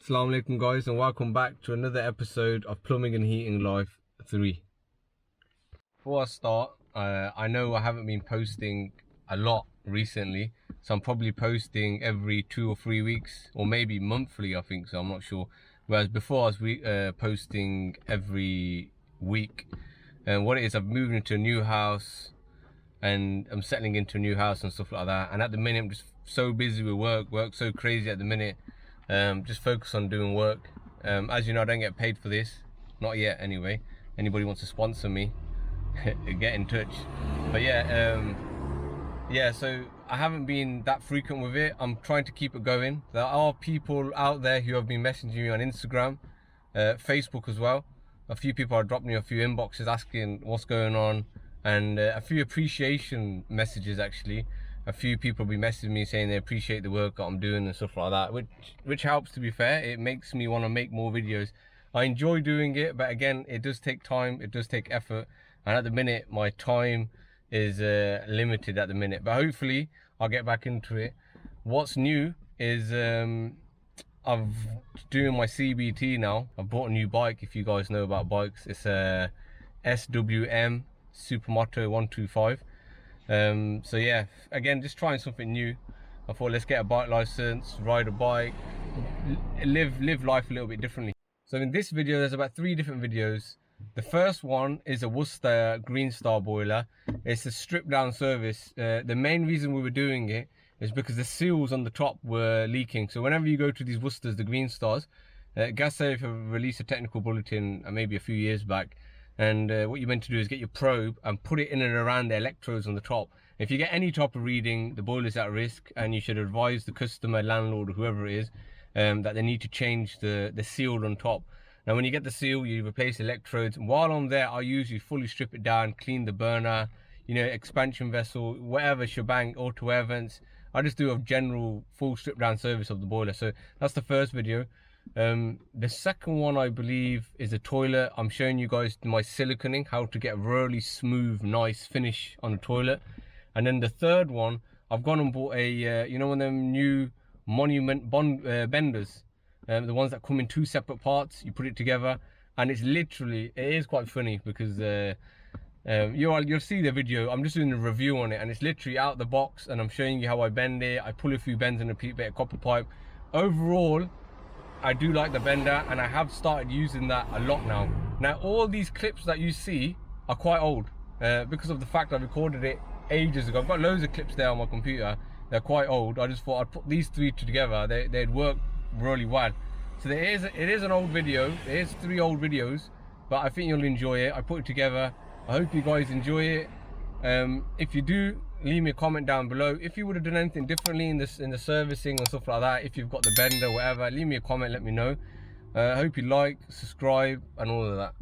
Assalamu alaikum guys, and welcome back to another episode of Plumbing and Heating Life 3. Before I start, I know I haven't been posting a lot recently, so I'm probably posting every 2 or 3 weeks, or maybe monthly, I think, so I'm not sure. Whereas before I was posting every week. And what it is, I've moved into a new house and I'm settling into a new house and stuff like that. And at the minute, I'm just so busy with work so crazy at the minute. Just focus on doing work. As you know, I don't get paid for this, not yet anyway. Anybody wants to sponsor me, get in touch. But yeah, so I haven't been that frequent with it. I'm trying to keep it going. There are people out there who have been messaging me on Instagram, Facebook as well. A few people have dropped me a few inboxes asking what's going on, and a few appreciation messages actually. A few people will be messaging me saying they appreciate the work that I'm doing and stuff like that, which helps, to be fair. It makes me want to make more videos. I enjoy doing it, but again, it does take time, it does take effort, and at the minute my time is limited at the minute, but hopefully I'll get back into it. What's new is I'm doing my CBT now. I bought a new bike, if you guys know about bikes. It's a SWM Supermoto 125. So yeah, again, just trying something new. I thought, let's get a bike license, ride a bike, live life a little bit differently. So in this video, there's about 3 different videos. The first one is a Worcester Greenstar boiler. It's a stripped down service. The main reason we were doing it is because the seals on the top were leaking. So whenever you go to these Worcesters, the Greenstars, Gas Safe have released a technical bulletin maybe a few years back. And what you're meant to do is get your probe and put it in and around the electrodes on the top. If you get any type of reading, the boiler's at risk, and you should advise the customer, landlord, or whoever it is, that they need to change the seal on top. Now, when you get the seal, you replace electrodes. While I'm there, I usually fully strip it down, clean the burner, expansion vessel, whatever shebang, auto air vents. I just do a general full strip down service of the boiler. So that's the first video. The second one, I believe, is a toilet. I'm showing you guys my siliconing, how to get a really smooth, nice finish on the toilet. And then the third one, I've gone and bought a, one of them new Monument benders. The ones that come in 2 separate parts. You put it together, and it's literally, it is quite funny because you'll see the video. I'm just doing a review on it, and it's literally out the box, and I'm showing you how I bend it. I pull a few bends and a bit of copper pipe. Overall, I do like the bender, and I have started using that a lot now. Now, all these clips that you see are quite old because of the fact I recorded it ages ago. I've got loads of clips there on my computer. They're quite old. I just thought I'd put these 3 together. They'd work really well. So it is an old video. There is 3 old videos, but I think you'll enjoy it. I put it together. I hope you guys enjoy it. If you do, leave me a comment down below. If you would have done anything differently in the servicing and stuff like that, if you've got the bender, whatever, leave me a comment, let me know. I hope you like, subscribe, and all of that.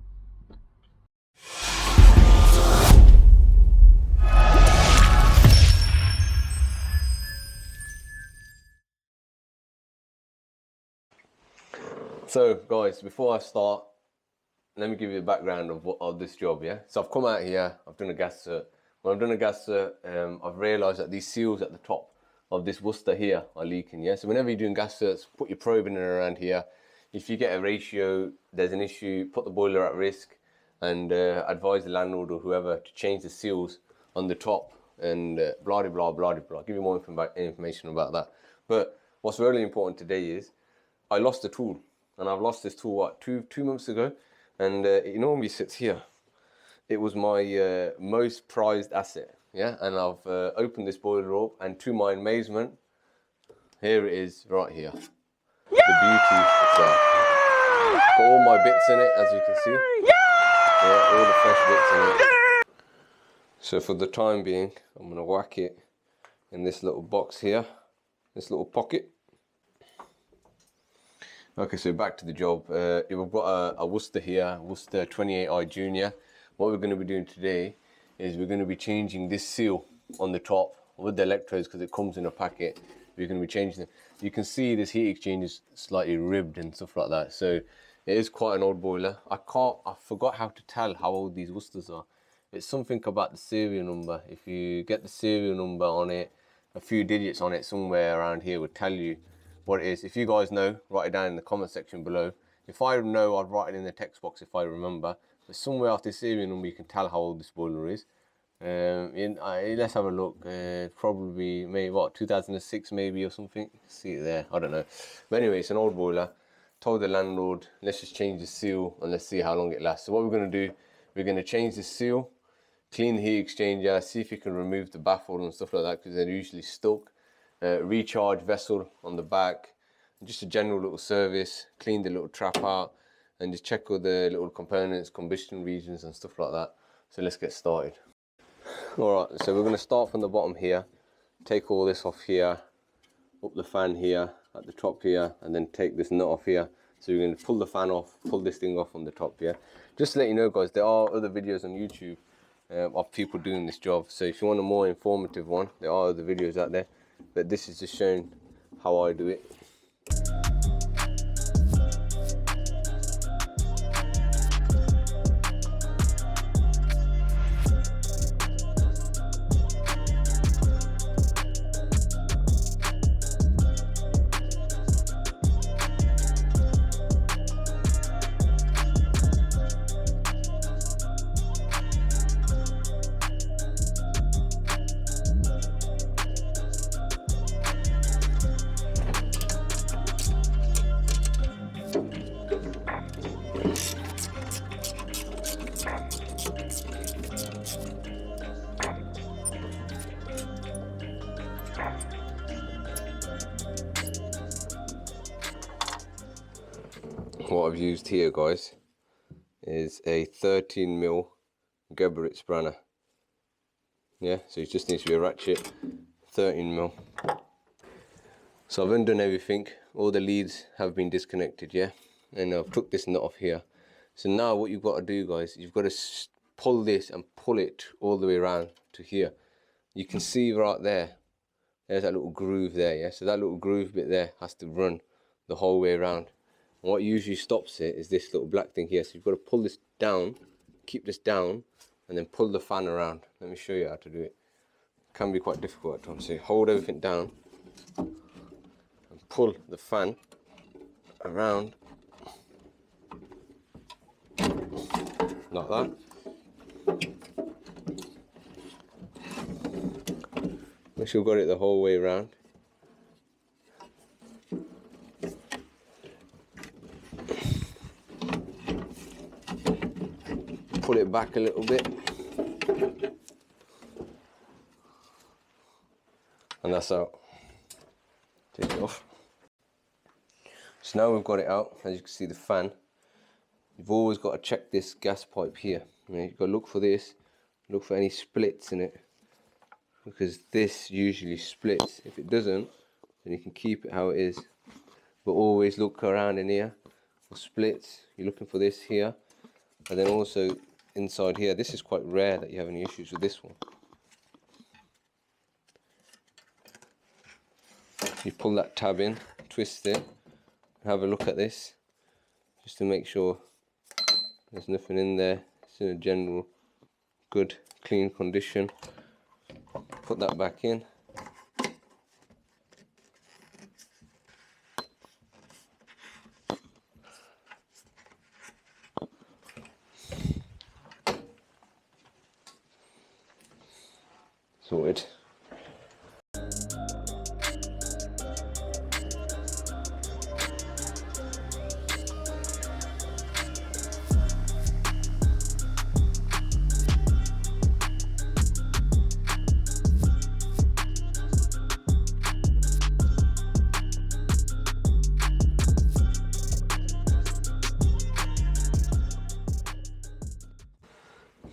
So guys, before I start, let me give you a background of this job, yeah? So I've come out here, I've done a gas cert. When I've done a gas cert, I've realised that these seals at the top of this Worcester here are leaking, yeah? So whenever you're doing gas certs, put your probe in and around here. If you get a ratio, there's an issue, put the boiler at risk, and advise the landlord or whoever to change the seals on the top, and blah, blah, blah, blah. I'll give you more information about that. But what's really important today is, I lost a tool, and I've lost this tool, what, two months ago? And it normally sits here. It was my most prized asset, yeah? And I've opened this boiler up, and to my amazement, here it is right here. Yay! The beauty is there. Got all my bits in it, as you can see. Yay! Yeah, all the fresh bits in it. Yay! So for the time being, I'm gonna whack it in this little box here, this little pocket. Okay, so back to the job. We've got a Worcester here, Worcester 28i Junior. What we're going to be doing today is we're going to be changing this seal on the top with the electrodes, because it comes in a packet. We're going to be changing it. You can see this heat exchange is slightly ribbed and stuff like that. So it is quite an old boiler. I forgot how to tell how old these Worcesters are. It's something about the serial number. If you get the serial number on it, a few digits on it somewhere around here would tell you what it is. If you guys know, write it down in the comment section below. If I know, I'll write it in the text box if I remember. But somewhere off this serial number, you can tell how old this boiler is. Let's have a look. Probably maybe what, 2006 maybe or something. See it there, I don't know. But anyway, it's an old boiler. Told the landlord, let's just change the seal and let's see how long it lasts. So what we're going to do, we're going to change the seal, clean the heat exchanger, see if you can remove the baffle and stuff like that, because they're usually stuck. Recharge vessel on the back, just a general little service, clean the little trap out, and just check all the little components, combustion regions and stuff like that. So let's get started. Alright, so we're going to start from the bottom here, take all this off here, up the fan here, at the top here, and then take this nut off here. So you're going to pull the fan off, pull this thing off on the top here. Just to let you know guys, there are other videos on YouTube of people doing this job. So if you want a more informative one, there are other videos out there. But this is just showing how I do it. What I've used here guys is a 13mm Geberit spanner. Yeah, so it just needs to be a ratchet 13mm. So I've undone everything, all the leads have been disconnected, yeah, and I've took this nut off here. So now what you've got to do guys, you've got to pull this and pull it all the way around to here. You can see right there, there's that little groove there, yeah, so that little groove bit there has to run the whole way around. And what usually stops it is this little black thing here. So you've got to pull this down, keep this down, and then pull the fan around. Let me show you how to do it. It can be quite difficult at times. So you hold everything down and pull the fan around like that. Make sure you've got it the whole way around. Pull it back a little bit, and that's out. Take it off. So now we've got it out, as you can see the fan. You've always got to check this gas pipe here. You've got to look for this, look for any splits in it, because this usually splits. If it doesn't, then you can keep it how it is. But always look around in here for splits. You're looking for this here, and then also inside here. This is quite rare that you have any issues with this one. You pull that tab in, twist it, have a look at this just to make sure there's nothing in there. It's in a general good clean condition. Put that back in. Sorted.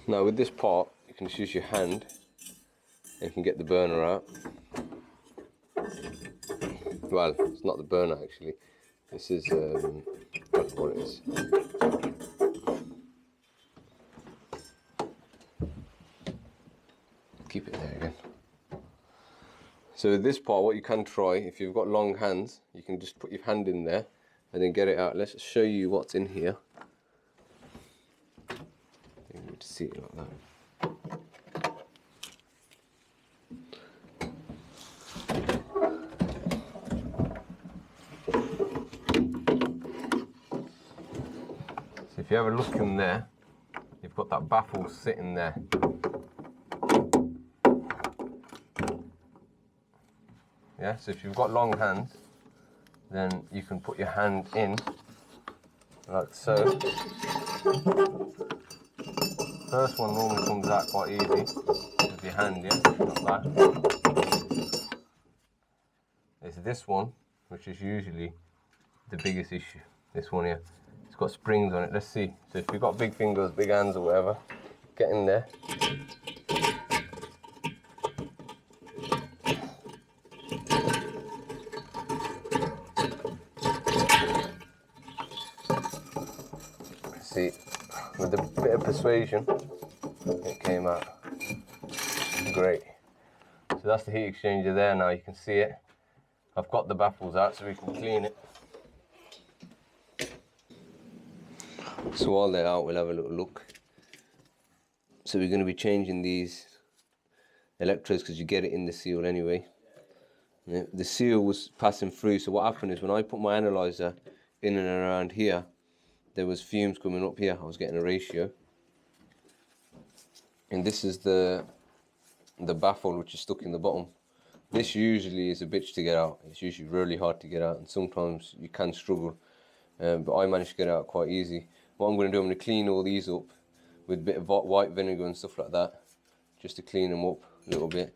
Now with this part, you can just use your hand and you can get the burner out. Well, it's not the burner actually. This is, I don't know what it is. Keep it there again. So with this part, what you can try, if you've got long hands, you can just put your hand in there and then get it out. Let's show you what's in here. You need to see it like that. if you have a look in there, you've got that baffle sitting there. Yeah, so if you've got long hands, then you can put your hand in like so. First one normally comes out quite easy with your hand, yeah, not bad. It's this one which is usually the biggest issue. This one here, it's got springs on it. Let's see. So if you've got big fingers, big hands or whatever, get in there. See, with a bit of persuasion, it came out great. So that's the heat exchanger there now, you can see it. I've got the baffles out so we can clean it. So while they're out, we'll have a little look. So we're going to be changing these electrodes because you get it in the seal anyway. The seal was passing through, so what happened is when I put my analyzer in and around here, there was fumes coming up here. I was getting a ratio. And this is the baffle which is stuck in the bottom. This usually is a bitch to get out. It's usually really hard to get out, and sometimes you can struggle. But I managed to get it out quite easy. What I'm going to do, I'm going to clean all these up with a bit of white vinegar and stuff like that, just to clean them up a little bit.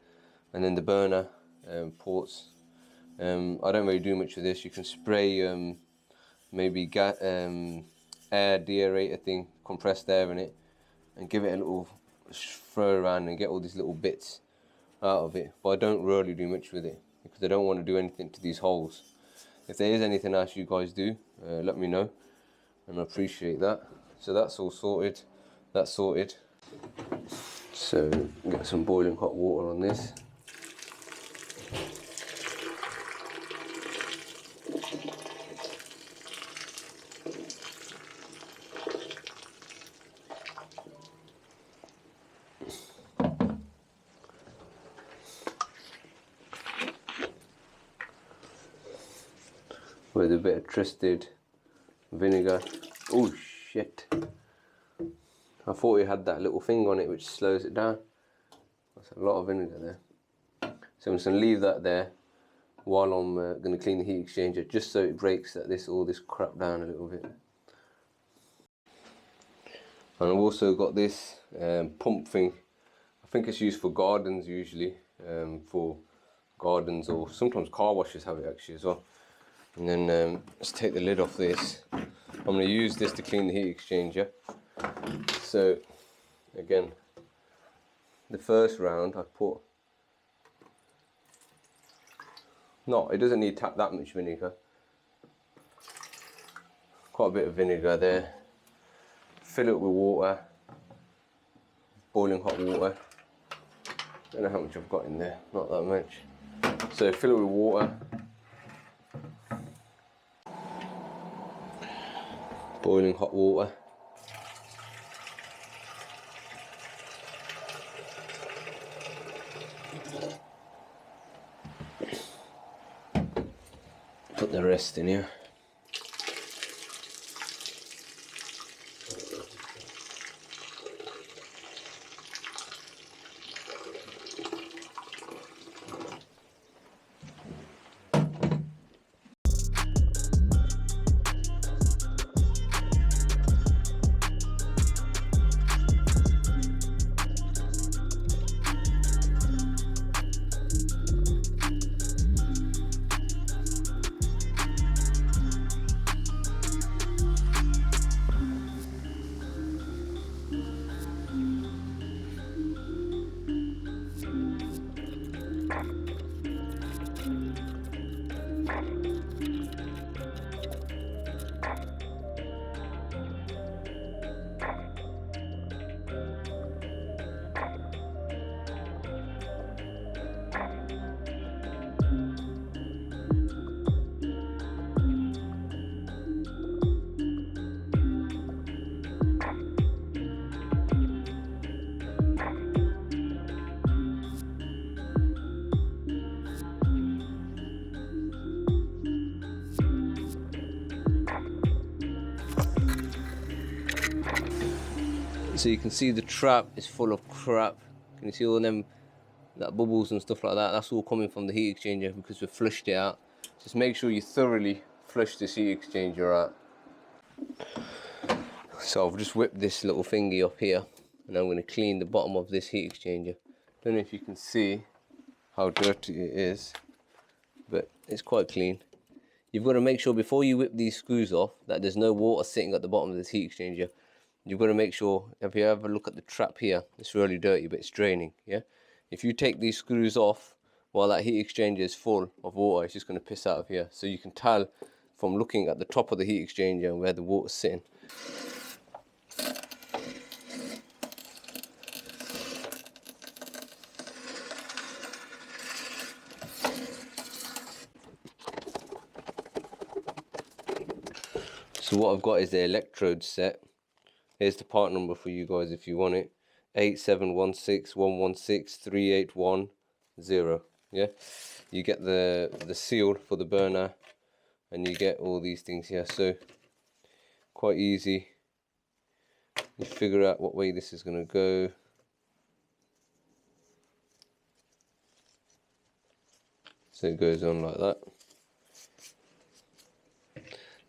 And then the burner ports, I don't really do much of this. You can spray maybe air deaerator thing, compressed air in it, and give it a little throw around and get all these little bits out of it. But I don't really do much with it because I don't want to do anything to these holes. If there is anything else you guys do, let me know, and I appreciate that. So that's all sorted. That's sorted. So get some boiling hot water on this. With a bit of trusted vinegar. Oh shit. I thought it had that little thing on it which slows it down. That's a lot of vinegar there. So I'm just going to leave that there while I'm going to clean the heat exchanger, just so it breaks all this crap down a little bit. And I've also got this pump thing. I think it's used for gardens usually, for gardens, or sometimes car washes have it actually as well. And then let's take the lid off this. I'm going to use this to clean the heat exchanger. So again, the first round I put, it doesn't need that much vinegar. Quite a bit of vinegar there. Fill it with water, boiling hot water. Don't know how much I've got in there, not that much. So fill it with water. Boiling hot water. Put the rest in here. So you can see the trap is full of crap. Can you see all them that bubbles and stuff like that? That's all coming from the heat exchanger because we flushed it out. Just make sure you thoroughly flush this heat exchanger out. So I've just whipped this little thingy up here, and I'm going to clean the bottom of this heat exchanger. Don't know if you can see how dirty it is, but it's quite clean. You've got to make sure before you whip these screws off that there's no water sitting at the bottom of this heat exchanger. You've got to make sure, if you ever look at the trap here, it's really dirty, but it's draining, yeah? If you take these screws off while that heat exchanger is full of water, it's just going to piss out of here. So you can tell from looking at the top of the heat exchanger where the water's sitting. So what I've got is the electrode set. Here's the part number for you guys if you want it. 871611638110. Yeah, you get the seal for the burner, and you get all these things here. So quite easy. You figure out what way this is going to go. So it goes on like that.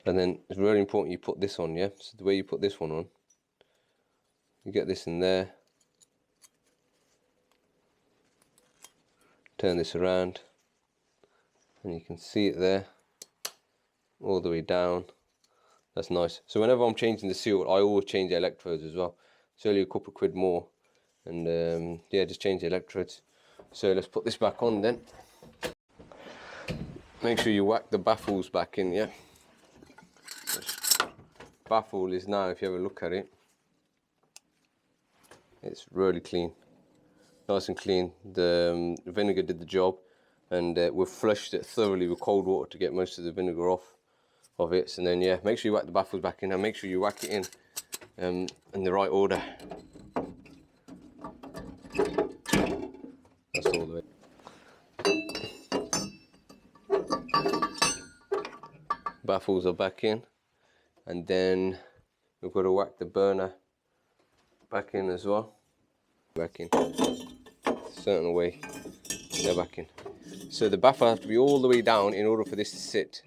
And then it's really important you put this on, yeah? So the way you put this one on, you get this in there, turn this around, and you can see it there, all the way down. That's nice. So whenever I'm changing the seal, I always change the electrodes as well. It's only a couple of quid more, and yeah, just change the electrodes. So let's put this back on then. Make sure you whack the baffles back in, yeah? Baffle is now, if you have a look at it, it's really clean, nice and clean. The vinegar did the job, and we've flushed it thoroughly with cold water to get most of the vinegar off of it. And then yeah, make sure you whack the baffles back in, and make sure you whack it in the right order. That's all of it. Baffles are back in, and then we've got to whack the burner back in as well. Back in, certain way, they're back in. So the baffle has to be all the way down in order for this to sit.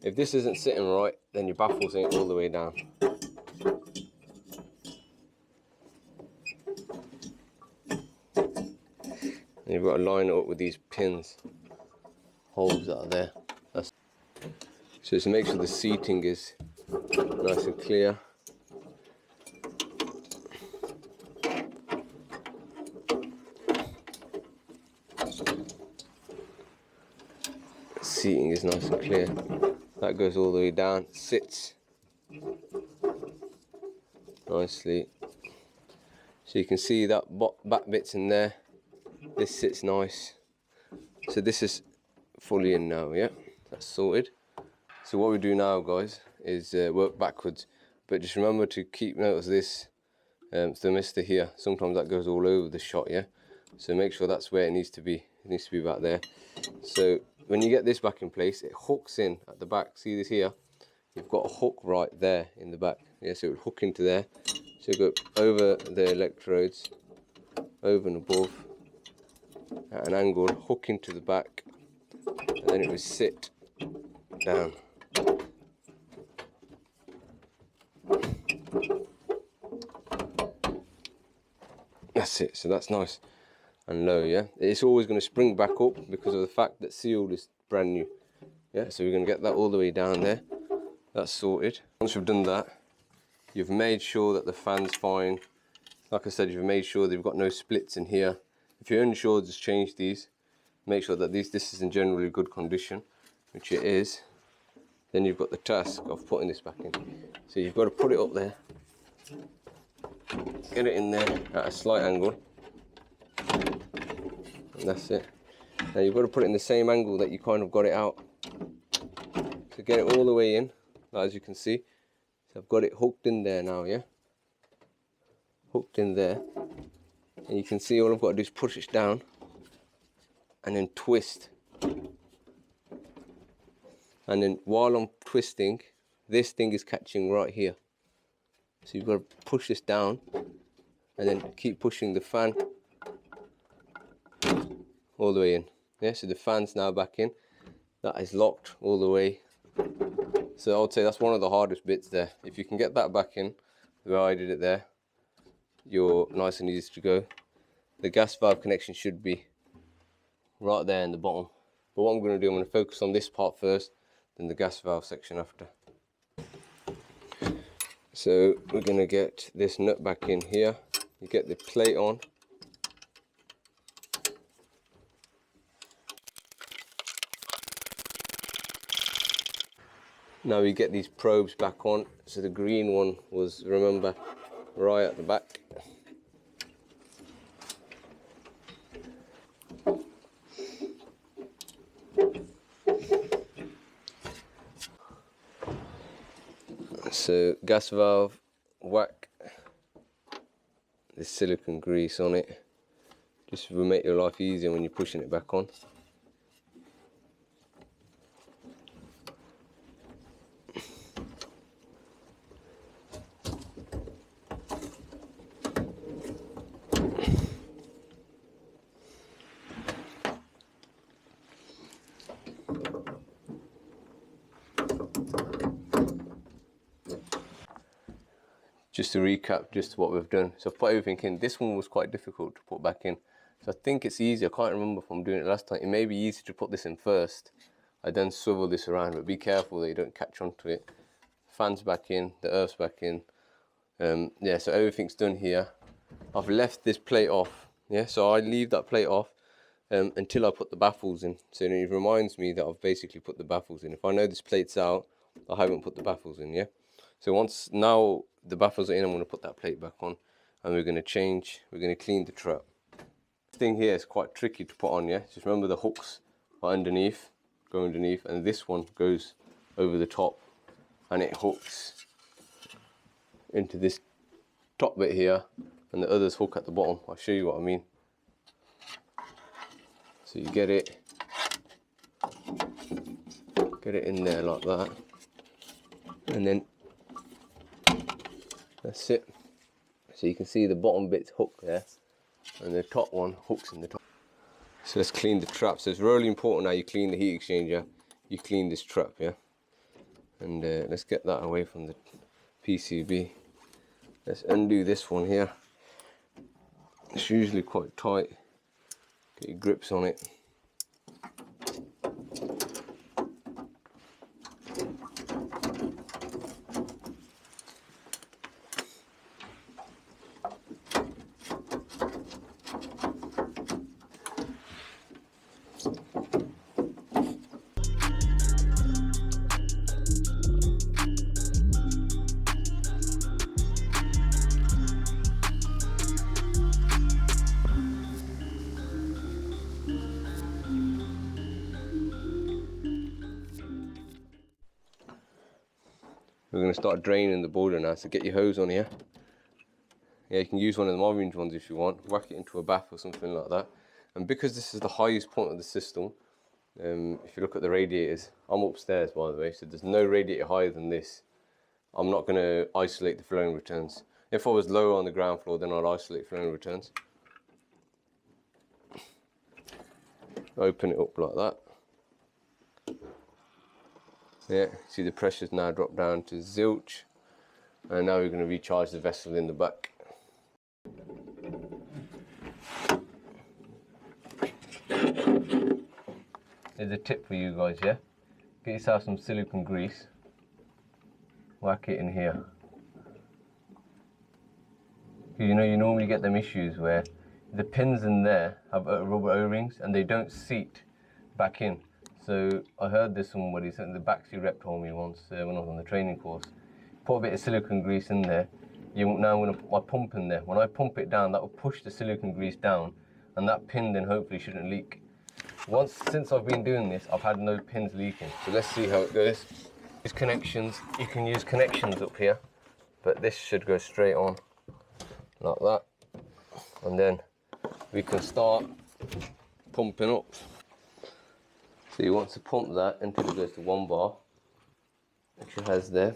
If this isn't sitting right, then your baffles ain't all the way down. And you've got to line it up with these pins, holes that are there. So to make sure the seating is nice and clear. Seating is nice and clear. That goes all the way down, sits nicely. So you can see that back bit's in there. This sits nice. So this is fully in now, yeah? That's sorted. So what we do now, guys, is work backwards. But just remember to keep note of this thermistor here. Sometimes that goes all over the shot, yeah? So make sure that's where it needs to be. It needs to be back there. So when you get this back in place, it hooks in at the back. See this here? You've got a hook right there in the back. Yeah, so it would hook into there. So go over the electrodes, over and above, at an angle, hook into the back, and then it would sit down. That's it. So that's nice and low, yeah? It's always going to spring back up because of the fact that seal is brand new. Yeah, so we're going to get that all the way down there. That's sorted. Once we've done that, you've made sure that the fan's fine. Like I said, you've made sure that you've got no splits in here. If you're unsure, just change these. Make sure that this is in generally good condition, which it is. Then you've got the task of putting this back in. So you've got to put it up there. Get it in there at a slight angle. And that's it. Now you've got to put it in the same angle that you kind of got it out. So get it all the way in, as you can see. So I've got it hooked in there now, yeah? Hooked in there. And you can see all I've got to do is push it down and then twist. And then while I'm twisting, this thing is catching right here. So you've got to push this down and then keep pushing the fan all the way in. Yeah, so the fan's now back in. That is locked all the way. So I would say that's one of the hardest bits there. If you can get that back in the way I did it there, you're nice and easy to go. The gas valve connection should be right there in the bottom. But what I'm going to do, I'm going to focus on this part first, then the gas valve section after. So we're going to get this nut back in here. You get the plate on. Now we get these probes back on. So the green one was, remember, right at the back. So gas valve, whack this silicone grease on it. Just will make your life easier when you're pushing it back on. Just to recap just what we've done. So I've put everything in. This one was quite difficult to put back in. So I think it's easier. I can't remember if I'm doing it last time. It may be easier to put this in first. I then swivel this around, but be careful that you don't catch onto it. Fan's back in, the earth's back in. Yeah, so everything's done here. I've left this plate off. Yeah, so I leave that plate off until I put the baffles in. So it reminds me that I've basically put the baffles in. If I know this plate's out, I haven't put the baffles in, yeah? So once now the baffles are in, I'm going to put that plate back on and we're going to clean the trap. This thing here is quite tricky to put on, yeah? Just remember the hooks are underneath, go underneath, and this one goes over the top and it hooks into this top bit here and the others hook at the bottom. I'll show you what I mean. So you get it in there like that, and then that's it. So you can see the bottom bit's hooked there and the top one hooks in the top. So let's clean the trap. So it's really important now you clean the heat exchanger, you clean this trap, yeah? And let's get that away from the PCB. Let's undo this one here. It's usually quite tight. Get your grips on it. We're going to start draining the boiler now, so get your hose on here. Yeah, you can use one of the orange ones if you want, whack it into a bath or something like that. And because this is the highest point of the system, if you look at the radiators, I'm upstairs by the way, so there's no radiator higher than this. I'm not going to isolate the flowing returns. If I was lower on the ground floor, then I'd isolate flowing returns. Open it up like that. Yeah, see the pressure's now dropped down to zilch. And now we're going to recharge the vessel in the back. Here's a tip for you guys, yeah? Get yourself some silicone grease. Whack it in here. You know, you normally get them issues where the pins in there have rubber O-rings and they don't seat back in. So I heard this somebody, the backseat rep told me once when I was on the training course. Put a bit of silicone grease in there. Now I'm going to put my pump in there. When I pump it down, that will push the silicone grease down and that pin then hopefully shouldn't leak. Since I've been doing this, I've had no pins leaking. So let's see how it goes. These connections, you can use connections up here, but this should go straight on like that. And then we can start pumping up. So you want to pump that until it goes to 1 bar, which it has there.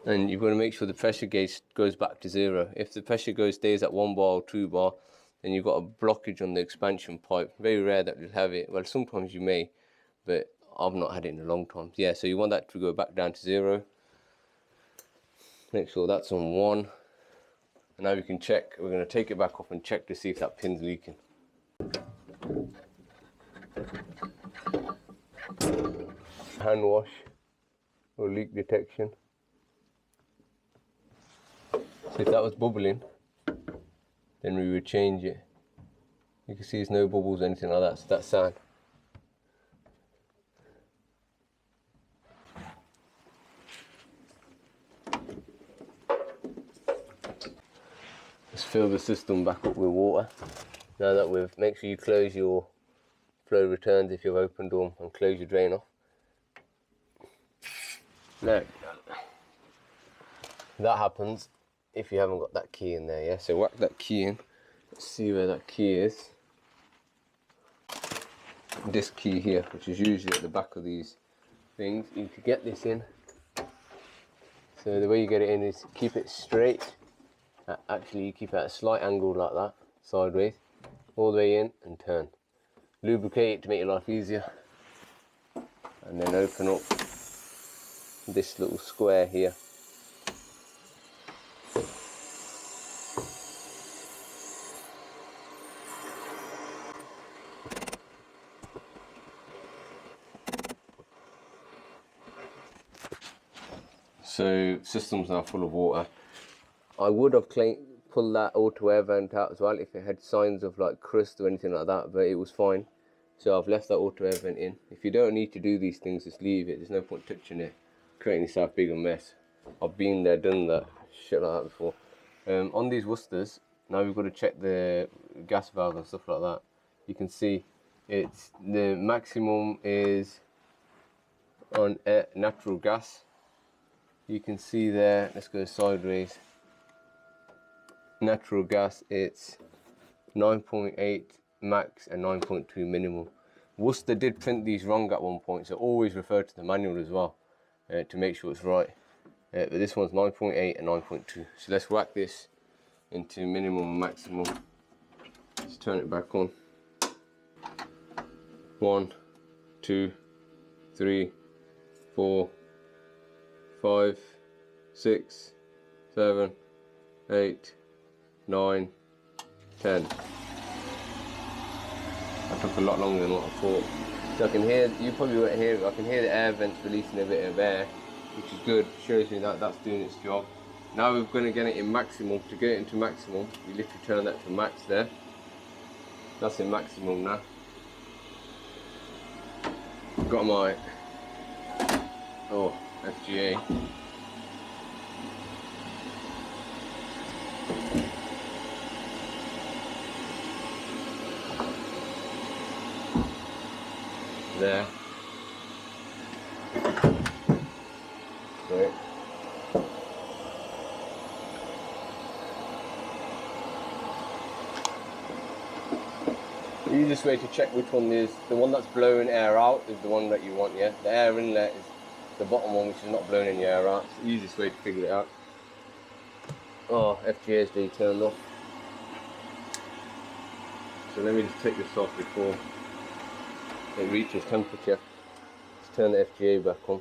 And you've got to make sure the pressure gauge goes back to 0. If the pressure gauge stays at 1 bar or 2 bar, then you've got a blockage on the expansion pipe. Very rare that you'll have it. Well, sometimes you may, but I've not had it in a long time. Yeah, so you want that to go back down to 0. Make sure that's on 1. And now we can check. We're going to take it back off and check to see if that pin's leaking. Hand wash or leak detection. So if that was bubbling, then we would change it. You can see there's no bubbles or anything like that, so that's sound. Let's fill the system back up with water. Now that make sure you close your flow returns if you've opened them and close your drain off. Now, that happens if you haven't got that key in there, yeah? So whack that key in. Let's see where that key is. This key here, which is usually at the back of these things. You can get this in. So the way you get it in is keep it straight. Actually, you keep it at a slight angle like that, sideways, all the way in and turn. Lubricate it to make your life easier. And then open up this little square here. So system's now full of water. I would have pulled that auto air vent out as well if it had signs of like crust or anything like that, but it was fine. So I've left that auto air vent in. If you don't need to do these things, just leave it. There's no point touching it, creating yourself a bigger mess. I've been there, done that, shit like that before. On these Worcesters, now we've got to check the gas valve and stuff like that. You can see it's the maximum is on natural gas. You can see there, let's go sideways. Natural gas, it's 9.8 max and 9.2 minimum. Worcester did print these wrong at one point, so always refer to the manual as well to make sure it's right. But this one's 9.8 and 9.2. So let's whack this into minimum and maximum. Let's turn it back on. 1, 2, 3, 4, 5, 6, 7, 8, 9, 10. That took a lot longer than what I thought. So I can hear, you probably won't hear it, I can hear the air vents releasing a bit of air, which is good, shows me that that's doing its job. Now we're going to get it in maximum. To get it into maximum, you literally turn that to max there. That's in maximum now. Got my FGA. There. Right. The easiest way to check which one is, the one that's blowing air out is the one that you want, yeah? The air inlet is the bottom one, which is not blowing any air out. It's the easiest way to figure it out. Oh, FGA is being turned off. So let me just take this off before it reaches temperature. Let's turn the FGA back on.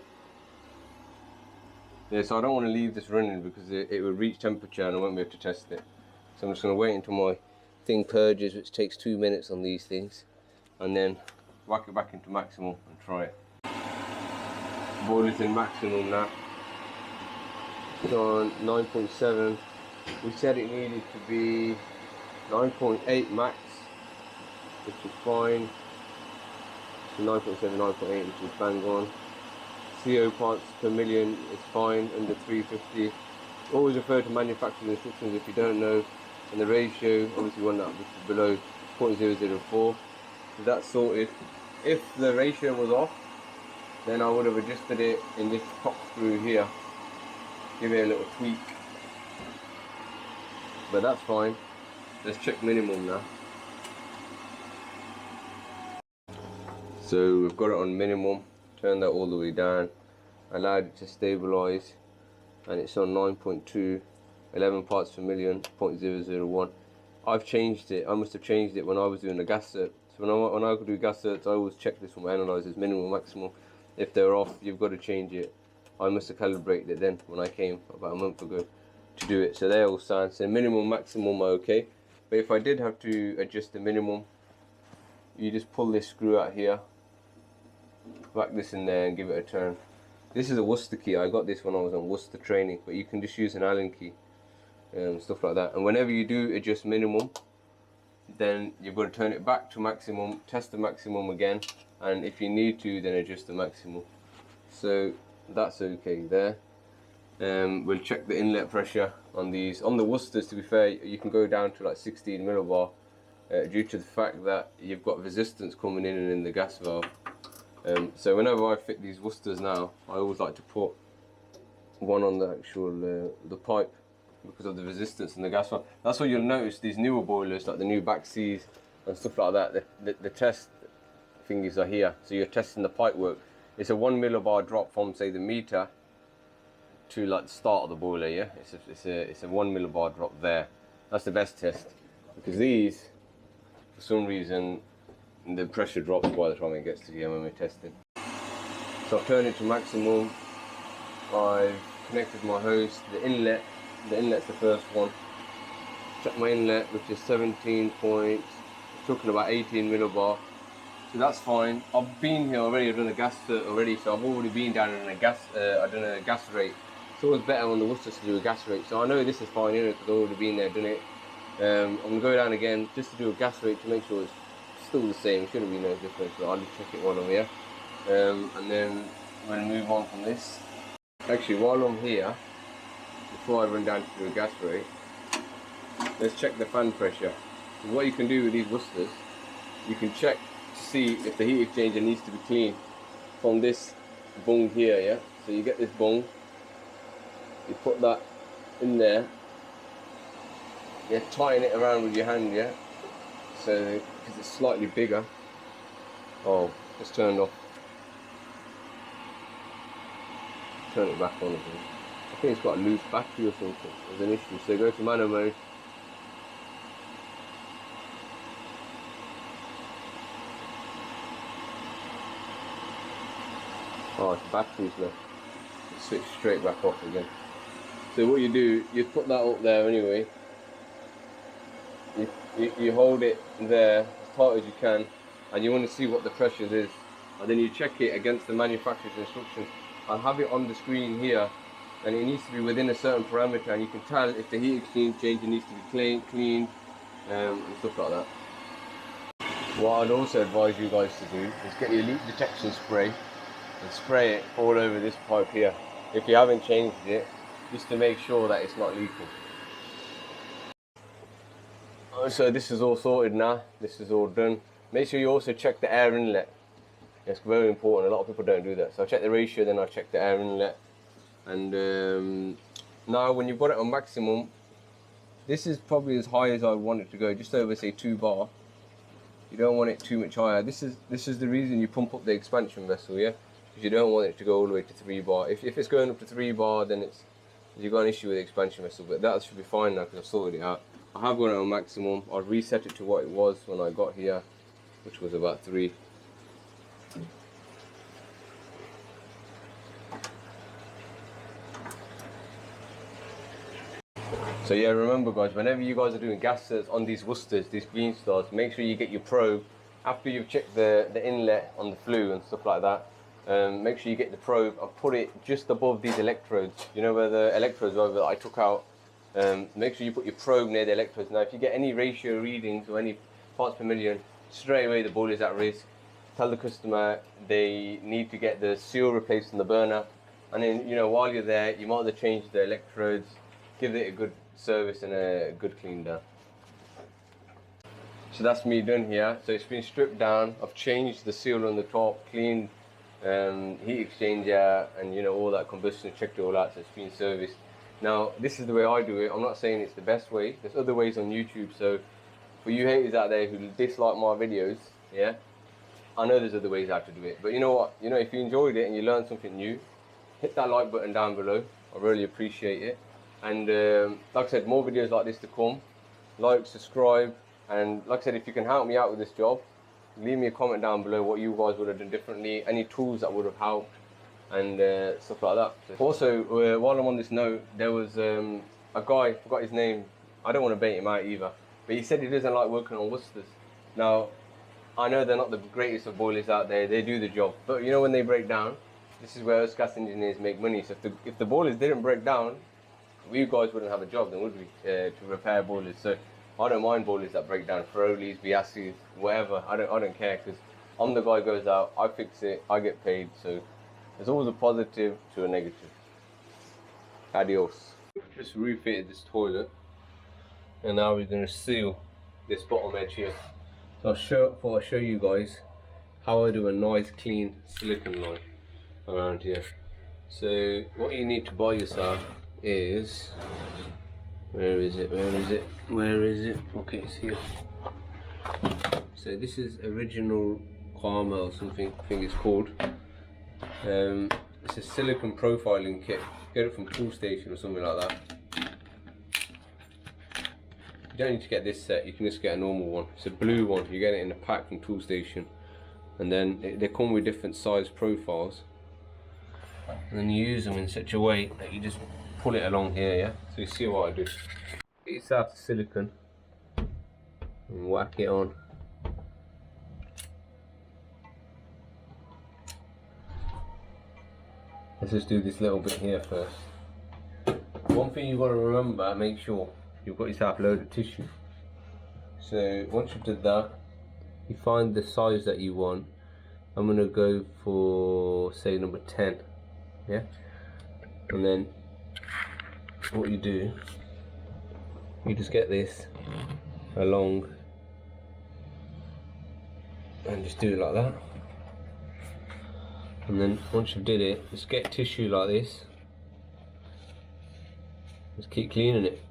Yeah, so I don't want to leave this running because it will reach temperature and I won't be able to test it. So I'm just going to wait until my thing purges, which takes 2 minutes on these things, and then whack it back into maximum and try it. Boiler's in maximum now. It's on 9.7. We said it needed to be 9.8 max, which is fine. 9.7, 9.8, which is bang on. CO parts per million is fine, under 350. Always refer to manufacturer's instructions if you don't know. And the ratio, obviously one that is below 0.004. So that's sorted. If the ratio was off, then I would have adjusted it in this top screw here. Give it a little tweak. But that's fine. Let's check minimum now. So we've got it on minimum, turn that all the way down, allowed it to stabilise. and it's on 9.2, 11 parts per million, 0.001. I've changed it. I must have changed it when I was doing the gas cert. So when I do gas certs, I always check this with my analyzers, minimum, maximum. If they're off, you've got to change it. I must have calibrated it then when I came about a month ago to do it. So they all sound, so minimum, maximum are okay. But if I did have to adjust the minimum, you just pull this screw out here, whack this in there and give it a turn. This is a Worcester key. I got this when I was on Worcester training, but you can just use an Allen key. Stuff like that. And whenever you do adjust minimum, then you've got to turn it back to maximum, test the maximum again, and if you need to, then adjust the maximum. So that's okay there. We'll check the inlet pressure on these. On the Worcesters, to be fair, you can go down to like 16 millibar due to the fact that you've got resistance coming in and in the gas valve. So whenever I fit these Worcesters now, I always like to put one on the actual the pipe, because of the resistance in the gas valve. That's what you'll notice, these newer boilers, like the new back seas and stuff like that, the test thingies are here. So you're testing the pipe work. It's a 1 millibar drop from, say, the meter to like the start of the boiler, yeah? It's a 1 millibar drop there. That's the best test, because these, for some reason, the pressure drops by the time it gets to here when we're testing. So I've turned it to maximum. I've connected my hose to the inlet. The inlet's the first one. Check my inlet, which is 17 point, talking about 18 millibar. So that's fine. I've been here already. I've done a gas cert already, so I've already been down in a gas. I've done a gas rate. It's always better on the Worcester to do a gas rate. So I know this is fine, you know, because I've already been there, done it. I'm gonna go down again just to do a gas rate to make sure it's still the same. It shouldn't be no difference, but I'll just check it while I'm here. And then we'll move on from this. Actually, while I'm here, before I run down to do a gas rate, let's check the fan pressure. So what you can do with these Worcesters, you can check to see if the heat exchanger needs to be clean from this bung here, yeah? So you get this bung, you put that in there, you tighten it around with your hand, yeah? So, because it's slightly bigger. Oh, it's turned off. Turn it back on again. I think it's got a loose battery or something. There's an issue. So go to manual mode. Oh, it's batteries left. Switch straight back off again. So what you do, you put that up there anyway. You hold it there as tight as you can, and you want to see what the pressure is, and then you check it against the manufacturer's instructions. I'll have it on the screen here, and it needs to be within a certain parameter, and you can tell if the heat exchanger needs to be cleaned and stuff like that. What I'd also advise you guys to do is get your leak detection spray and spray it all over this pipe here, if you haven't changed it, just to make sure that it's not leaking. So this is all sorted now, this is all done. Make sure you also check the air inlet. It's very important, a lot of people don't do that. So I check the ratio, then I check the air inlet. And now when you've got it on maximum, this is probably as high as I want it to go, just over say 2 bar. You don't want it too much higher. This is the reason you pump up the expansion vessel, yeah? Because you don't want it to go all the way to 3 bar. If it's going up to 3 bar, then you've got an issue with the expansion vessel, but that should be fine now because I've sorted it out. I have got it on maximum. I'll reset it to what it was when I got here, which was about 3. So yeah, remember guys, whenever you guys are doing gas certs on these Worcesters, these Greenstars, make sure you get your probe after you've checked the inlet on the flue and stuff like that. Make sure you get the probe and put it just above these electrodes. You know where the electrodes over that I took out. Make sure you put your probe near the electrodes. Now if you get any ratio readings or any parts per million, straight away the boiler is at risk. Tell the customer they need to get the seal replaced on the burner, and then, you know, while you're there, you might as well change the electrodes, give it a good service and a good clean down. So that's me done here. So it's been stripped down. I've changed the seal on the top, cleaned heat exchanger, and you know, all that combustion, checked it all out, so it's been serviced. Now this is the way I do it. I'm not saying it's the best way. There's other ways on YouTube. So for you haters out there who dislike my videos, yeah, I know there's other ways how to do it. But you know what? You know, if you enjoyed it and you learned something new, hit that like button down below. I really appreciate it. And like I said, more videos like this to come. Like, subscribe, and like I said, if you can help me out with this job, leave me a comment down below what you guys would have done differently, any tools that would have helped, and stuff like that. Also, while I'm on this note, there was a guy, forgot his name, I don't want to bait him out either, but he said he doesn't like working on Worcesters. Now, I know they're not the greatest of boilers out there, they do the job, but you know when they break down, this is where us gas engineers make money. So if the boilers didn't break down, we guys wouldn't have a job then, would we, to repair boilers. So I don't mind boilers that break down, Ferrolis, Biassis, whatever. I don't care, because I'm the guy who goes out, I fix it, I get paid. So there's always a positive to a negative. Adios. Just refitted this toilet, and now we're going to seal this bottom edge here. So I'll show you guys how I do a nice clean silicone line around here. So what you need to buy yourself is, where is it? Okay, it's here. So this is original Karma or something, I think it's called. It's a silicone profiling kit. Get it from Tool Station or something like that. You don't need to get this set, you can just get a normal one. It's a blue one, you get it in a pack from Tool Station. And then they come with different size profiles. And then you use them in such a way that you just pull it along here, yeah? So you see what I do. Get yourself the silicone and whack it on. Let's just do this little bit here first. One thing you've got to remember, make sure you've got yourself a load of tissue. So once you've done that, you find the size that you want. I'm going to go for, say, number 10. Yeah? And then what you do, you just get this along and just do it like that. And then once you've did it, just get tissue like this. Just keep cleaning it.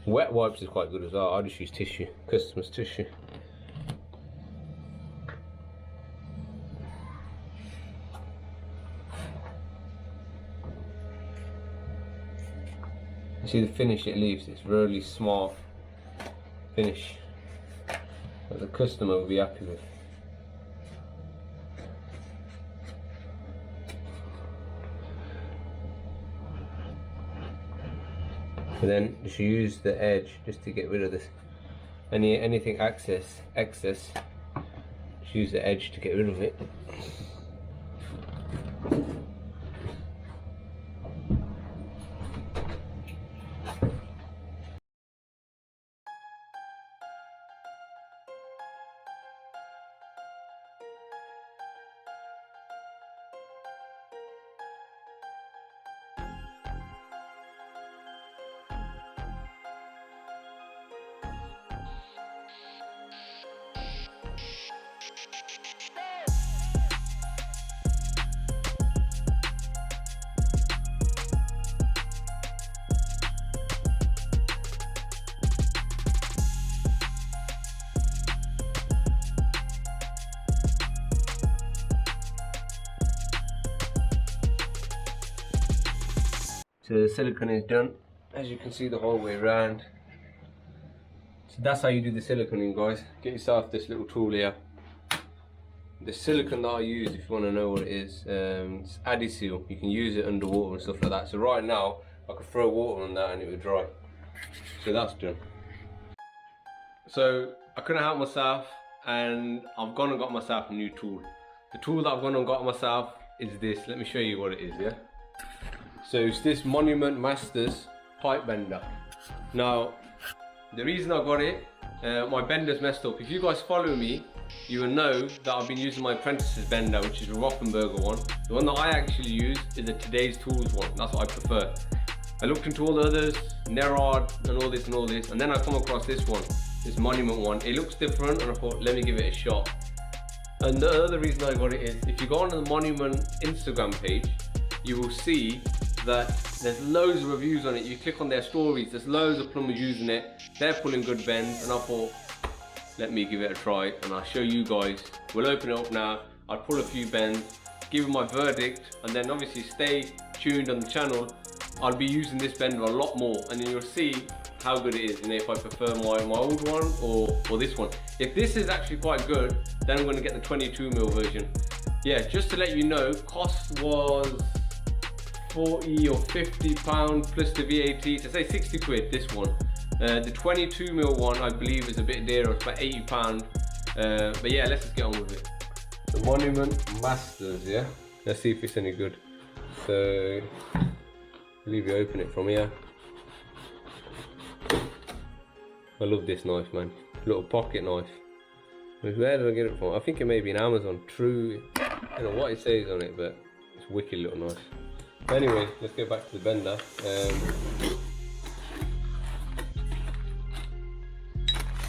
Wet wipes is quite good as well. I just use tissue, customer's tissue. You see the finish it leaves, it's really smart finish that the customer will be happy with. And then just use the edge just to get rid of this anything excess. Just use the edge to get rid of it. So the silicone is done, as you can see, the whole way around. So that's how you do the siliconing, guys. Get yourself this little tool here. The silicone that I use, if you want to know what it is, it's Addiseal. You can use it underwater and stuff like that. So right now, I could throw water on that and it would dry. So that's done. So I couldn't help myself, and I've gone and got myself a new tool. The tool that I've gone and got myself is this. Let me show you what it is, yeah? So it's this Monument Masters pipe bender. Now, the reason I got it, my bender's messed up. If you guys follow me, you will know that I've been using my apprentice's bender, which is a Rothenberger one. The one that I actually use is a Today's Tools one. That's what I prefer. I looked into all the others, Nerard and all this, and then I come across this one, this Monument one. It looks different, and I thought, let me give it a shot. And the other reason I got it is, if you go on the Monument Instagram page, you will see that there's loads of reviews on it. You click on their stories, there's loads of plumbers using it. They're pulling good bends, and I thought, let me give it a try, and I'll show you guys. We'll open it up now. I'll pull a few bends, give you my verdict, and then obviously stay tuned on the channel, I'll be using this bender a lot more, and then you'll see how good it is, you know, if I prefer my old one or this one. If this is actually quite good, then I'm going to get the 22mm version. Yeah, just to let you know, cost was 40 or 50 pound plus the VAT, so say 60 quid this one. The 22mm one I believe is a bit dearer, it's about 80 pound. But yeah, let's just get on with it. The Monument Masters, yeah? Let's see if it's any good. So, I believe you open it from here. I love this knife, man. Little pocket knife. Where did I get it from? I think it may be in Amazon. True. I don't know what it says on it, but it's a wicked little knife. Anyway, let's get back to the bender.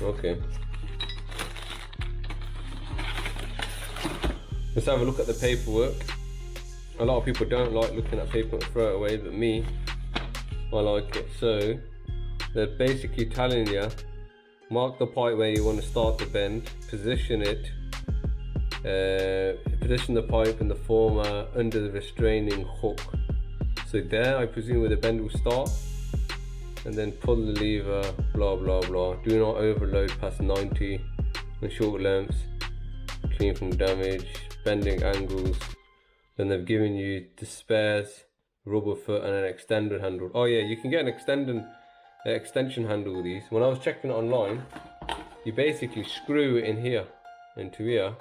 Okay. Let's have a look at the paperwork. A lot of people don't like looking at paperwork, throw it away, but me, I like it. So, they're basically telling you, mark the pipe where you want to start the bend, position it, position the pipe and the former under the restraining hook. So there, I presume where the bend will start, and then pull the lever, blah blah blah. Do not overload past 90 on short lengths, clean from damage, bending angles. Then they've given you the spares, rubber foot and an extender handle. Oh yeah, you can get an extension handle with these. When I was checking it online, you basically screw it in here, into here,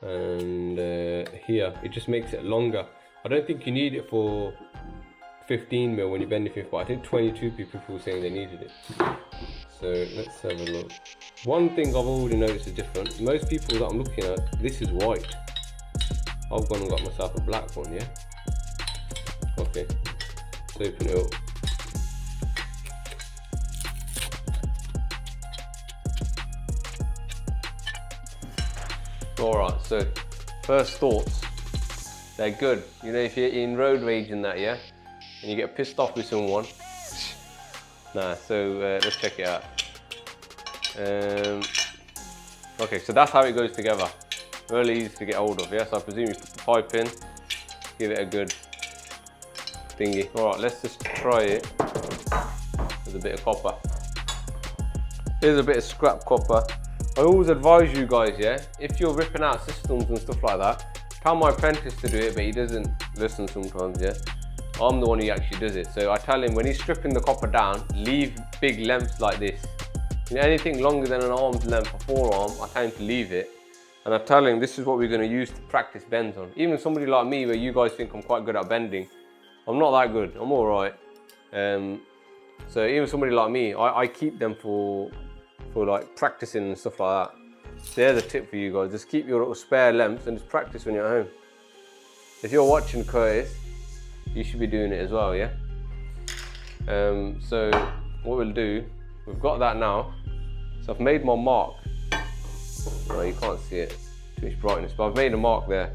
and here. It just makes it longer. I don't think you need it for 15mm when you bend it, but I think 22 people were saying they needed it. So let's have a look. One thing I've already noticed is different. Most people that I'm looking at, this is white. I've gone and got myself a black one, yeah? Okay, let's open it up. Alright, so first thoughts, they're good. You know, if you're in road rage and that, yeah? And you get pissed off with someone. Nah, so let's check it out. Okay, so that's how it goes together. Really easy to get hold of, yeah? So I presume you put the pipe in, give it a good thingy. Alright, let's just try it with a bit of copper. Here's a bit of scrap copper. I always advise you guys, yeah, if you're ripping out systems and stuff like that, tell my apprentice to do it, but he doesn't listen sometimes, yeah? I'm the one who actually does it. So I tell him when he's stripping the copper down, leave big lengths like this. You know, anything longer than an arm's length or forearm, I tell him to leave it. And I tell him this is what we're going to use to practice bends on. Even somebody like me, where you guys think I'm quite good at bending, I'm not that good, I'm alright. So even somebody like me, I keep them for like practicing and stuff like that. So there's a tip for you guys, just keep your little spare lengths and just practice when you're at home. If you're watching Curtis, you should be doing it as well, yeah? So what we'll do, we've got that now. So I've made my mark. Oh, you can't see it, too much brightness, but I've made a mark there.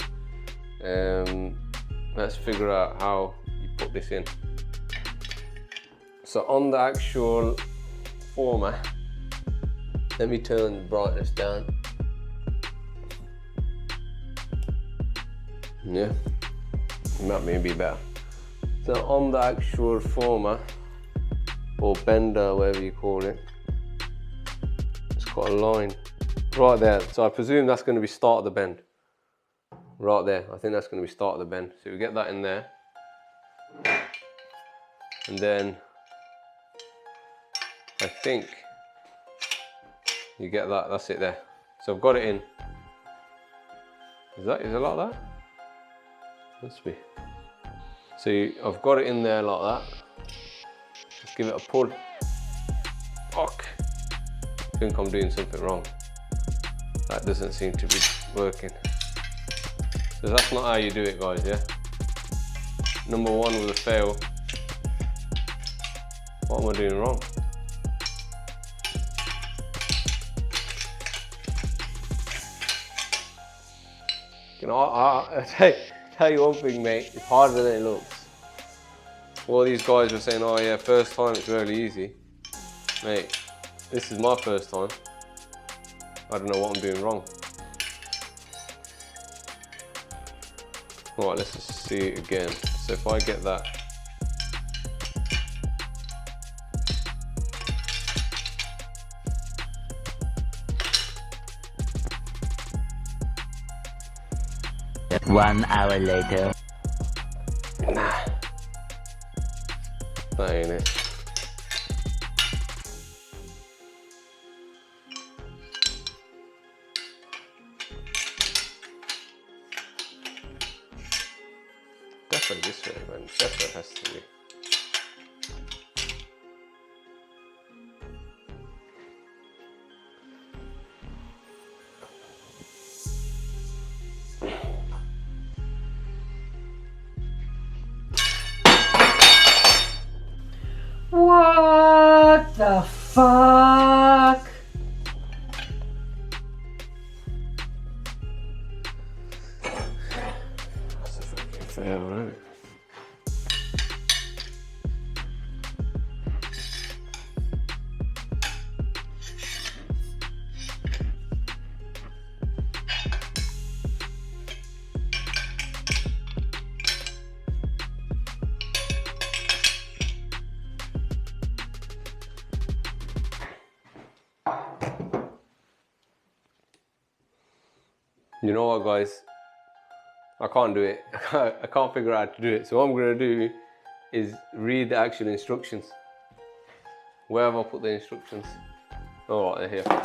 Let's figure out how you put this in. So on the actual former, let me turn the brightness down. Yeah, that may be better. So on the actual former, or bender, whatever you call it, it's got a line right there. So I presume that's going to be start of the bend. Right there, I think that's going to be start of the bend. So we get that in there. And then I think you get that, that's it there. So I've got it in. Is it like that? Must be. So I've got it in there like that. Just give it a pull. Fuck. I think I'm doing something wrong. That doesn't seem to be working. So that's not how you do it, guys, yeah? Number one was a fail. What am I doing wrong? You know, I tell you one thing, mate, it's harder than it looks. All these guys were saying, oh yeah, first time it's really easy. Mate, this is my first time. I don't know what I'm doing wrong. Alright, let's just see it again. So if I get that. One hour later. Nah. That ain't it. Definitely this way, man. Definitely has to be. What the fuck? That's a fucking fail, isn't it? You know what, guys? I can't do it. I can't figure out how to do it. So what I'm going to do is read the actual instructions. Where have I put the instructions? Oh, right, they're here.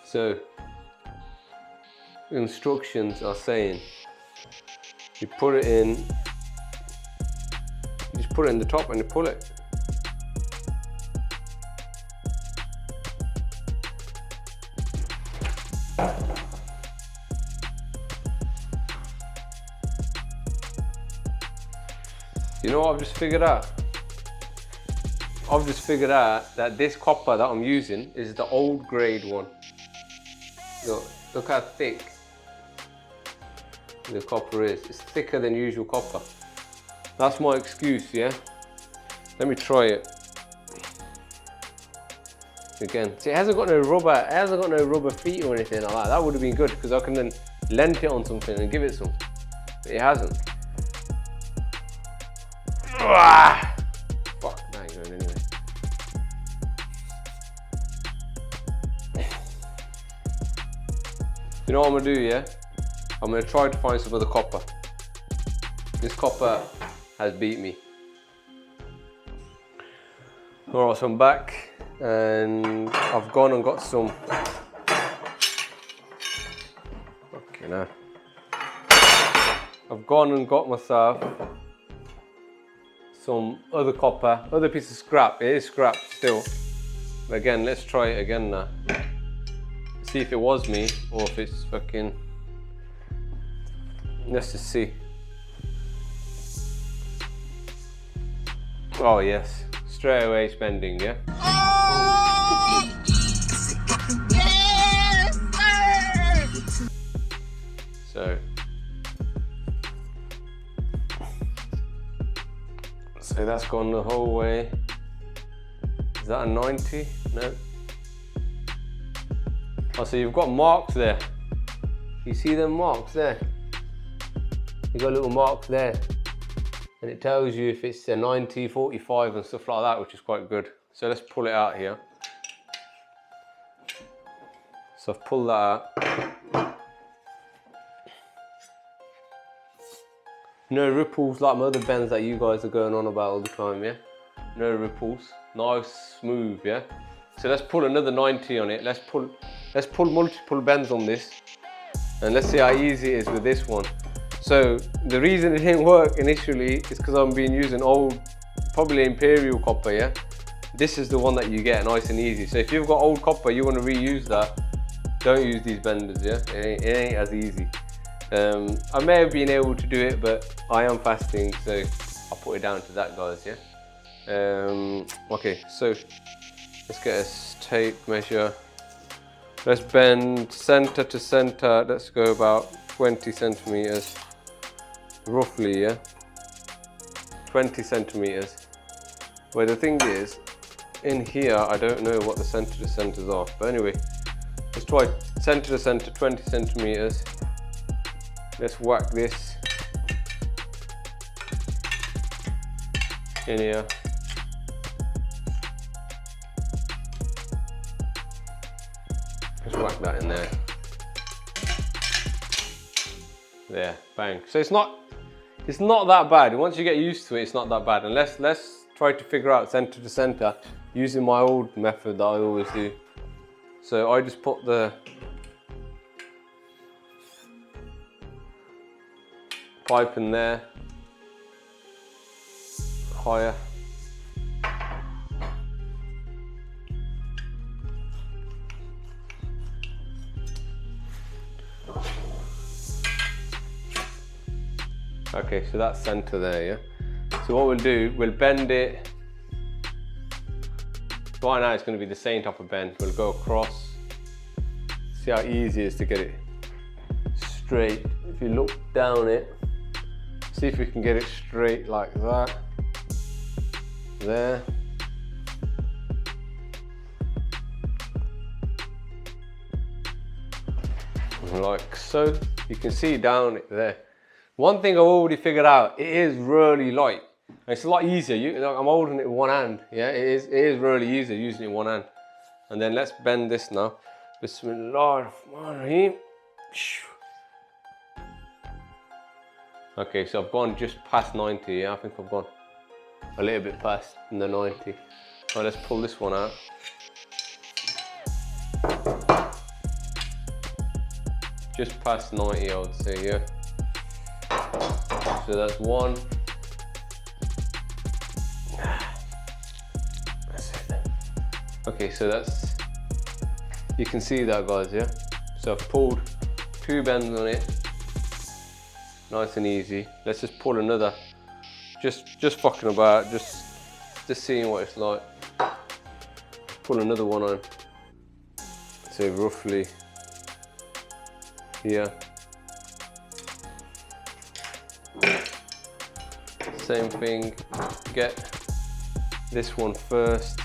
So, the instructions are saying, you put it in, you just put it in the top and you pull it. You know what I've just figured out? I've just figured out that this copper that I'm using is the old grade one. Look how thick the copper is. It's thicker than usual copper. That's my excuse, yeah? Let me try it. Again, see, it hasn't got no rubber feet or anything like that. That would have been good because I can then lent it on something and give it some. But it hasn't. Ah! Fuck, that ain't going anyway. You know what I'm gonna do, yeah? I'm gonna try to find some other copper. This copper has beat me. Alright, so I'm back and I've gone and got some. Okay, now. I've gone and got myself some other copper, other piece of scrap. It is scrap still. But again, let's try it again now. See if it was me or if it's fucking. Let's just see. Oh yes, straight away it's bending, yeah? So that's gone the whole way. Is that a 90? No. Oh, so you've got marks there. You see them marks there? You've got little marks there. And it tells you if it's a 90, 45 and stuff like that, which is quite good. So let's pull it out here. So I've pulled that out. No ripples like my other bends that you guys are going on about all the time, yeah? No ripples, nice, smooth, yeah? So let's pull another 90 on it. Let's pull multiple bends on this. And let's see how easy it is with this one. So the reason it didn't work initially is because I've been using old, probably imperial copper, yeah? This is the one that you get nice and easy. So if you've got old copper, you want to reuse that, don't use these benders, yeah? It ain't as easy. I may have been able to do it, but I am fasting, so I'll put it down to that, guys, yeah? Okay, so let's get a tape measure. Let's bend center to center. Let's go about 20 centimeters, roughly, yeah? 20 centimeters. Well, the thing is, in here, I don't know what the center to centers are, but anyway, let's try center to center, 20 centimeters. let's whack this in here. Just whack that in there. There, bang. So it's not that bad. Once you get used to it, it's not that bad. And let's try to figure out center to center using my old method that I always do. So I just put the pipe in there, higher. Okay, so that's center there, yeah? So what we'll do, we'll bend it. Right now it's going to be the same type of bend. We'll go across. See how easy it is to get it straight. If you look down it, see if we can get it straight like that. There. Like so. You can see down it there. One thing I've already figured out, it is really light. It's a lot easier. I'm holding it with one hand. Yeah, it is really easy using it in one hand. And then let's bend this now. Bismillahirrahmanirrahim. Okay, so I've gone just past 90. Yeah, I think I've gone a little bit past the 90. Right, let's pull this one out. Just past 90, I would say, yeah. So that's one. That's it. Okay, so that's, you can see that, guys, yeah? So I've pulled 2 bends on it. Nice and easy. Let's just pull another. Just fucking about, just seeing what it's like. Pull another one on. So roughly here. Same thing, get this one first.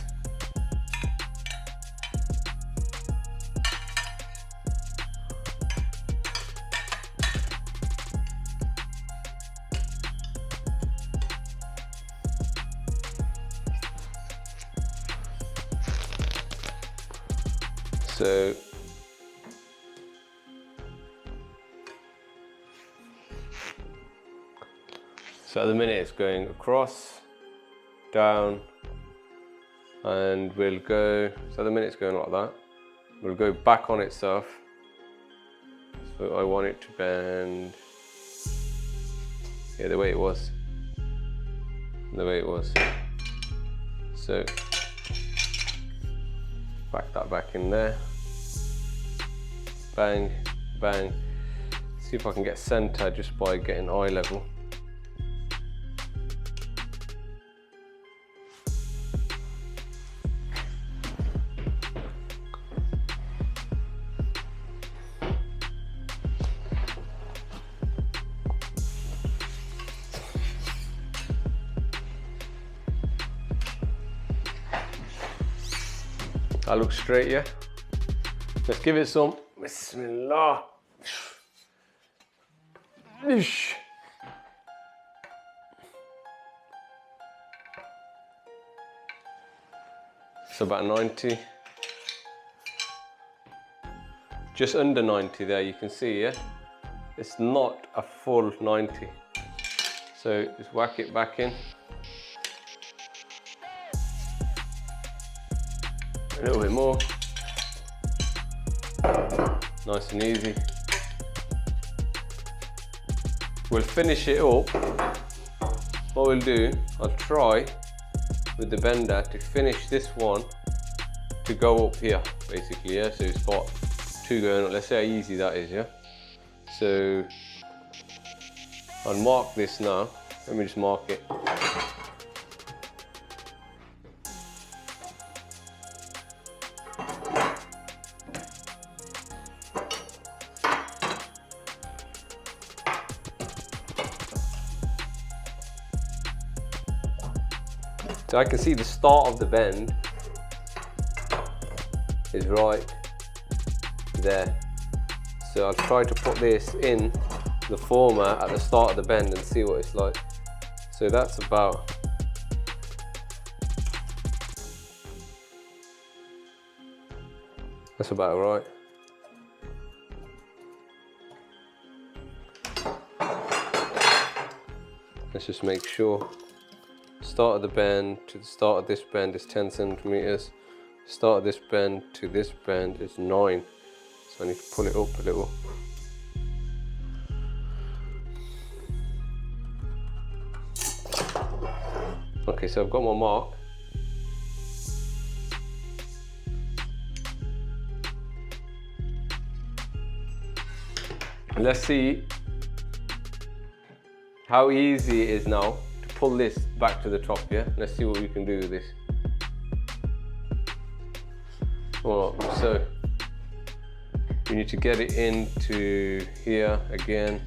So at the minute it's going across, down, and we'll go, so at the minute it's going like that. We'll go back on itself. So I want it to bend, yeah, the way it was. The way it was. So, back that back in there. Bang, bang. See if I can get center just by getting eye level. That looks straight, yeah? Let's give it some. Bismillah. It's about 90. Just under 90 there, you can see, yeah? It's not a full 90. So just whack it back in. A little bit more. Nice and easy. We'll finish it up. What we'll do, I'll try with the bender to finish this one to go up here, basically, yeah? So it's got 2 going up. Let's see how easy that is, yeah? So I'll mark this now. Let me just mark it. So I can see the start of the bend is right there. So I'll try to put this in the former at the start of the bend and see what it's like. So that's about right. Let's just make sure. Start of the bend to the start of this bend is 10 centimeters. Start of this bend to this bend is 9. So I need to pull it up a little. Okay, so I've got my mark. Let's see how easy it is now to pull this back to the top, yeah? Let's see what we can do with this. Alright, so we need to get it into here again.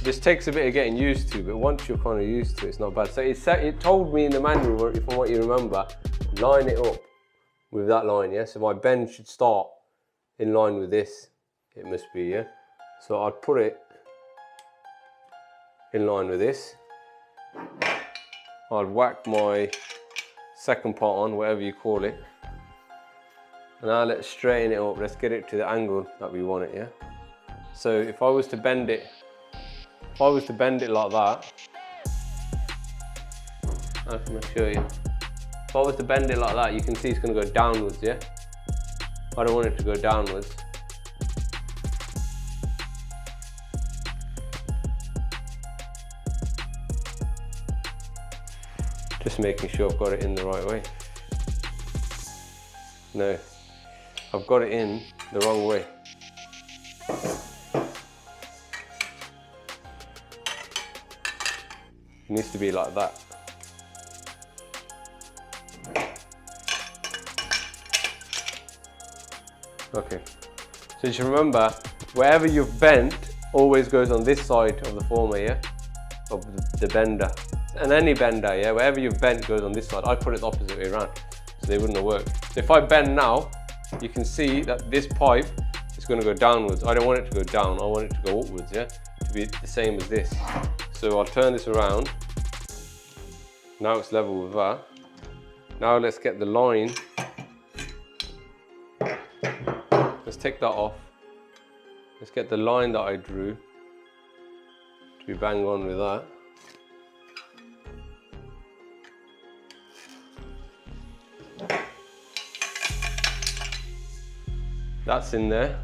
This takes a bit of getting used to, but once you're kind of used to it, it's not bad. So it told me in the manual, from what you remember, line it up with that line, yeah? So my bend should start in line with this, it must be, yeah? So I'd put it in line with this. I'd whack my second part on, whatever you call it. And now let's straighten it up. Let's get it to the angle that we want it, yeah? So if I was to bend it, like that, I'm going to show you. If I was to bend it like that, you can see it's going to go downwards, yeah? I don't want it to go downwards. Just making sure I've got it in the right way. No, I've got it in the wrong way. It needs to be like that. Okay, so you should remember, wherever you've bent always goes on this side of the former, yeah? Of the bender. And any bender, yeah, wherever you've bent goes on this side. I put it the opposite way around, so they wouldn't have worked. So if I bend now, you can see that this pipe is going to go downwards. I don't want it to go down, I want it to go upwards, yeah? To be the same as this. So I'll turn this around. Now it's level with that. Now let's get the line. Let's take that off. Let's get the line that I drew to be bang on with that. That's in there.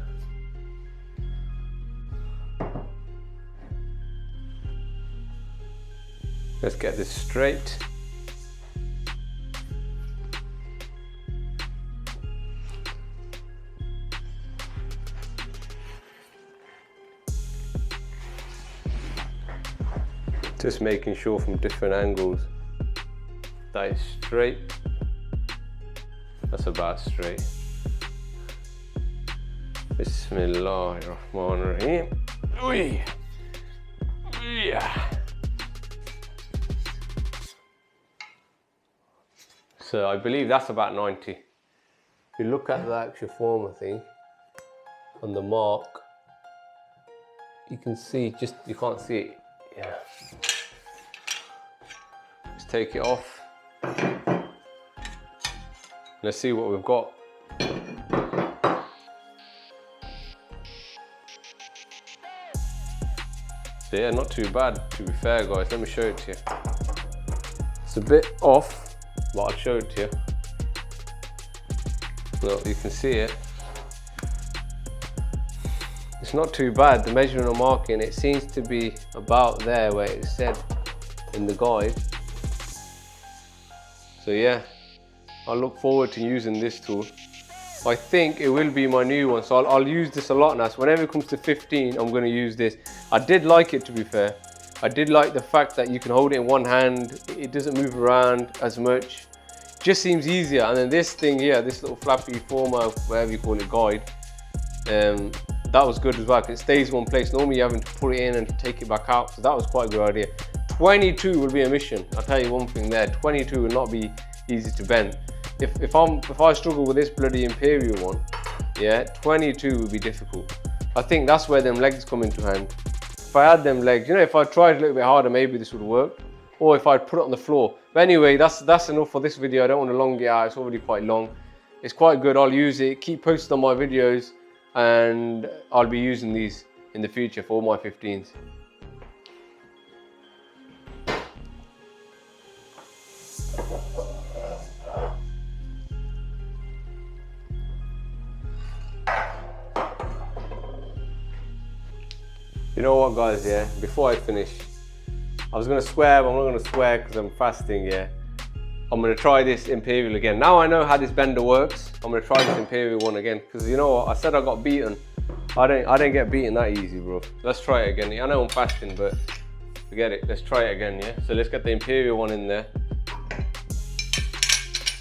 Let's get this straight. Just making sure from different angles that it's straight. That's about straight. Bismillahirrahmanirrahim. Yeah. So I believe that's about 90. If you look at the actual former thing on the mark, you can see, you can't see it. Yeah. Let's take it off. Let's see what we've got. So yeah, not too bad, to be fair, guys. Let me show it to you. It's a bit off, but I'll show it to you. Look, you can see it. It's not too bad. The measuring and marking, it seems to be about there where it said in the guide. So yeah, I look forward to using this tool. I think it will be my new one, so I'll use this a lot now. So whenever it comes to 15, I'm going to use this. I did like it, to be fair. I did like the fact that you can hold it in one hand. It doesn't move around as much. Just seems easier. And then this thing here, this little flappy former, whatever you call it, guide, that was good as well, because it stays one place. Normally you're having to put it in and take it back out, so that was quite a good idea. 22 will be a mission. I'll tell you one thing there, 22 will not be easy to bend. If I struggle with this bloody Imperial one, yeah, 22 would be difficult. I think that's where them legs come into hand. if I had them legs, you know, if I tried a little bit harder, maybe this would work. Or if I'd put it on the floor. But anyway, that's enough for this video. I don't want to long it out, it's already quite long. It's quite good, I'll use it, keep posting on my videos, and I'll be using these in the future for all my 15s. You know what, guys, yeah, before I finish, I was gonna swear, but I'm not gonna swear because I'm fasting, yeah. I'm gonna try this Imperial again. Now I know how this bender works, I'm gonna try this Imperial one again, because you know what, I said I got beaten. I didn't get beaten that easy, bro. Let's try it again. I know I'm fasting, but forget it. Let's try it again, yeah? So let's get the Imperial one in there.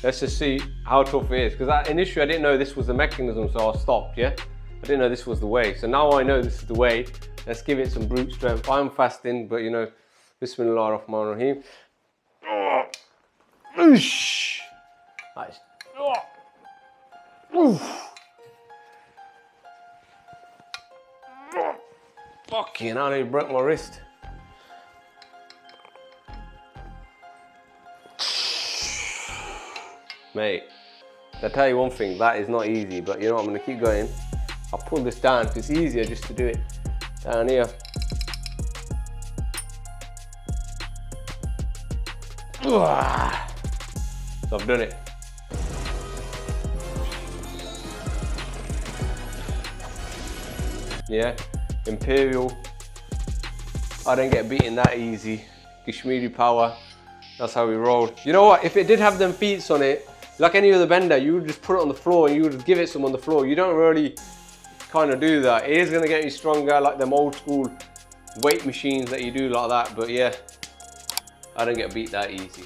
Let's just see how tough it is. Because initially I didn't know this was the mechanism, so I stopped, yeah? I didn't know this was the way. So now I know this is the way. Let's give it some brute strength. I'm fasting, but you know, Bismillah ar-Rahman ar-Rahim. Nice. Fucking hell, I nearly broke my wrist. Mate, I'll tell you one thing, that is not easy, but you know what, I'm gonna keep going. I'll pull this down, because it's easier just to do it down here. So I've done it. Yeah, Imperial. I didn't get beaten that easy. Kashmiri power, that's how we rolled. You know what, if it did have them feet on it, like any other bender, you would just put it on the floor and you would just give it some on the floor. You don't really kind of do that. It is gonna get you stronger, like them old school weight machines that you do like that, but yeah, I didn't get beat that easy.